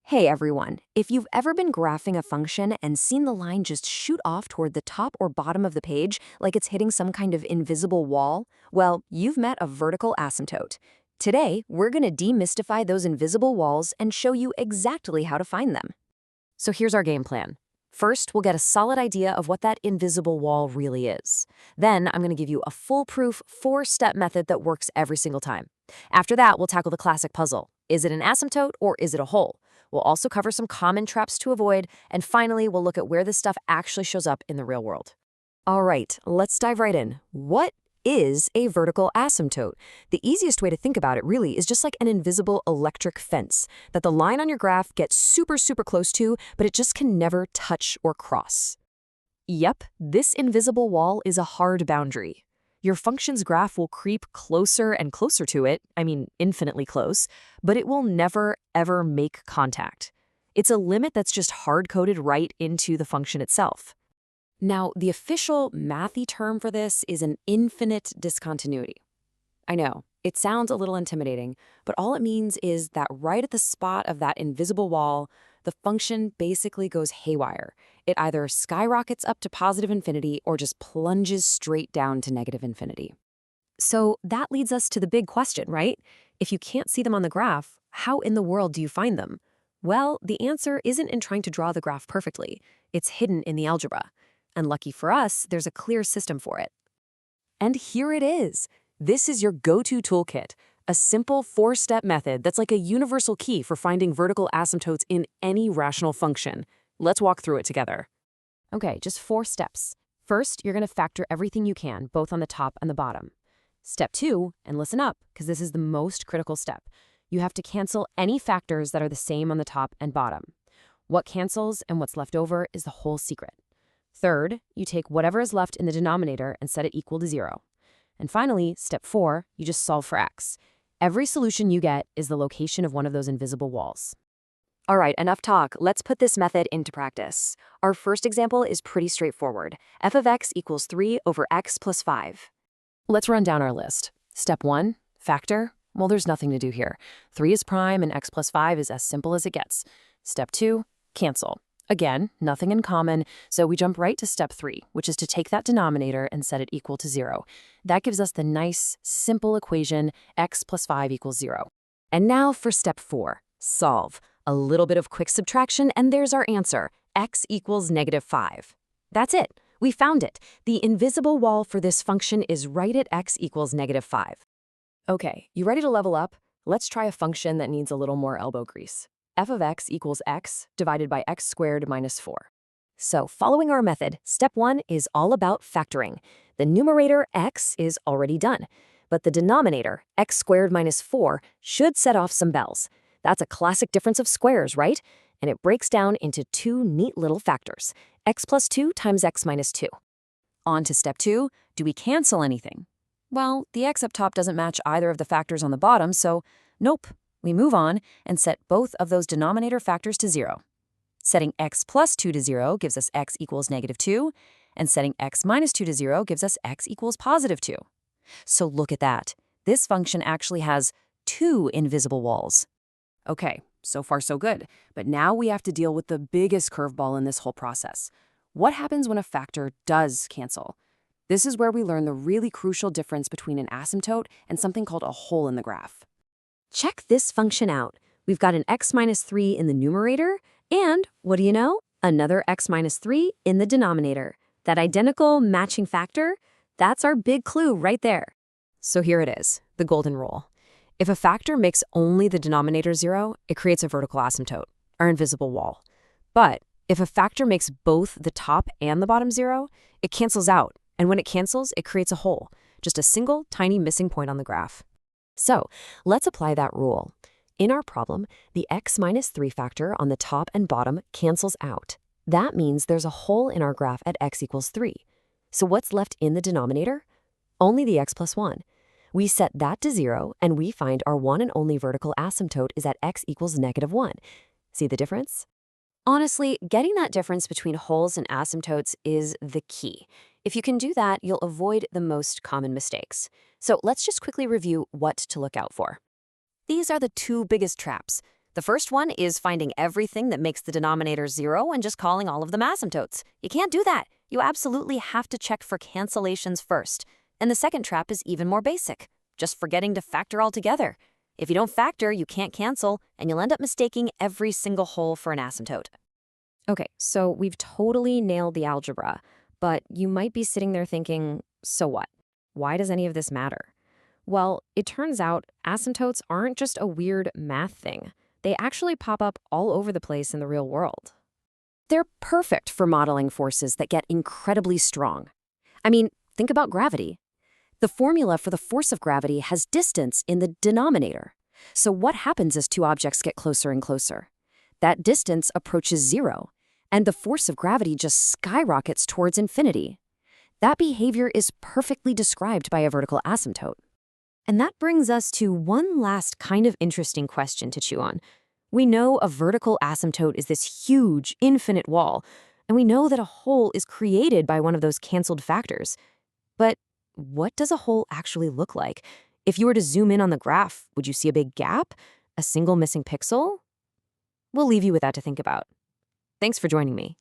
Hey everyone, if you've ever been graphing a function and seen the line just shoot off toward the top or bottom of the page like it's hitting some kind of invisible wall, well, you've met a vertical asymptote. Today, we're going to demystify those invisible walls and show you exactly how to find them. So here's our game plan. First, we'll get a solid idea of what that invisible wall really is. Then, I'm going to give you a foolproof 4-step method that works every single time. After that, we'll tackle the classic puzzle. Is it an asymptote or is it a hole? We'll also cover some common traps to avoid, and finally, we'll look at where this stuff actually shows up in the real world. All right, let's dive right in. What is a vertical asymptote? The easiest way to think about it really is just like an invisible electric fence that the line on your graph gets super close to, but it just can never touch or cross. Yep, this invisible wall is a hard boundary. Your function's graph will creep closer and closer to it, I mean infinitely close, but it will never, ever make contact. It's a limit that's just hard-coded right into the function itself. Now, the official mathy term for this is an infinite discontinuity. I know, it sounds a little intimidating, but all it means is that right at the spot of that invisible wall, the function basically goes haywire. It either skyrockets up to positive infinity or just plunges straight down to negative infinity. So that leads us to the big question, right? If you can't see them on the graph, how in the world do you find them? Well, the answer isn't in trying to draw the graph perfectly. It's hidden in the algebra. And lucky for us, there's a clear system for it. And here it is. This is your go-to toolkit, a simple 4-step method that's like a universal key for finding vertical asymptotes in any rational function. Let's walk through it together. Okay, just 4 steps. First, you're going to factor everything you can, both on the top and the bottom. Step 2, and listen up, because this is the most critical step. You have to cancel any factors that are the same on the top and bottom. What cancels and what's left over is the whole secret. Third, you take whatever is left in the denominator and set it equal to 0. And finally, step 4, you just solve for x. Every solution you get is the location of one of those invisible walls. All right, enough talk. Let's put this method into practice. Our first example is pretty straightforward. F of x equals 3 over x plus 5. Let's run down our list. Step 1, factor. Well, there's nothing to do here. 3 is prime and x plus 5 is as simple as it gets. Step 2, cancel. Again, nothing in common, so we jump right to step 3, which is to take that denominator and set it equal to 0. That gives us the nice, simple equation x plus 5 equals 0. And now for step 4, solve. A little bit of quick subtraction, and there's our answer, x equals negative 5. That's it. We found it. The invisible wall for this function is right at x equals negative 5. Okay, you ready to level up? Let's try a function that needs a little more elbow grease. F of x equals x divided by x squared minus 4. So following our method, step 1 is all about factoring. The numerator x is already done, but the denominator, x squared minus 4, should set off some bells. That's a classic difference of squares, right? And it breaks down into 2 neat little factors, x plus 2 times x minus 2. On to step 2, do we cancel anything? Well, the x up top doesn't match either of the factors on the bottom, so nope. We move on and set both of those denominator factors to 0. Setting x plus 2 to 0 gives us x equals negative 2, and setting x minus 2 to 0 gives us x equals positive 2. So look at that. This function actually has 2 invisible walls. Okay, so far so good, but now we have to deal with the biggest curveball in this whole process. What happens when a factor does cancel? This is where we learn the really crucial difference between an asymptote and something called a hole in the graph. Check this function out. We've got an x minus 3 in the numerator, and, what do you know? Another x minus 3 in the denominator. That identical matching factor, that's our big clue right there. So here it is, the golden rule. If a factor makes only the denominator 0, it creates a vertical asymptote, our invisible wall. But if a factor makes both the top and the bottom 0, it cancels out, and when it cancels, it creates a hole, just a single tiny missing point on the graph. So let's apply that rule. In our problem, the x minus 3 factor on the top and bottom cancels out. That means there's a hole in our graph at x equals 3. So what's left in the denominator? Only the x plus 1. We set that to 0, and we find our one and only vertical asymptote is at x equals negative 1. See the difference? Honestly, getting that difference between holes and asymptotes is the key. If you can do that, you'll avoid the most common mistakes. So let's just quickly review what to look out for. These are the 2 biggest traps. The first one is finding everything that makes the denominator 0 and just calling all of them asymptotes. You can't do that. You absolutely have to check for cancellations first. And the second trap is even more basic, just forgetting to factor altogether. If you don't factor, you can't cancel, and you'll end up mistaking every single hole for an asymptote. Okay, so we've totally nailed the algebra, but you might be sitting there thinking, so what? Why does any of this matter? Well, it turns out asymptotes aren't just a weird math thing. They actually pop up all over the place in the real world. They're perfect for modeling forces that get incredibly strong. I mean, think about gravity. The formula for the force of gravity has distance in the denominator. So what happens as two objects get closer and closer? That distance approaches 0, and the force of gravity just skyrockets towards infinity. That behavior is perfectly described by a vertical asymptote. And that brings us to one last kind of interesting question to chew on. We know a vertical asymptote is this huge, infinite wall, and we know that a hole is created by one of those canceled factors. But what does a hole actually look like? If you were to zoom in on the graph, would you see a big gap? A single missing pixel? We'll leave you with that to think about. Thanks for joining me.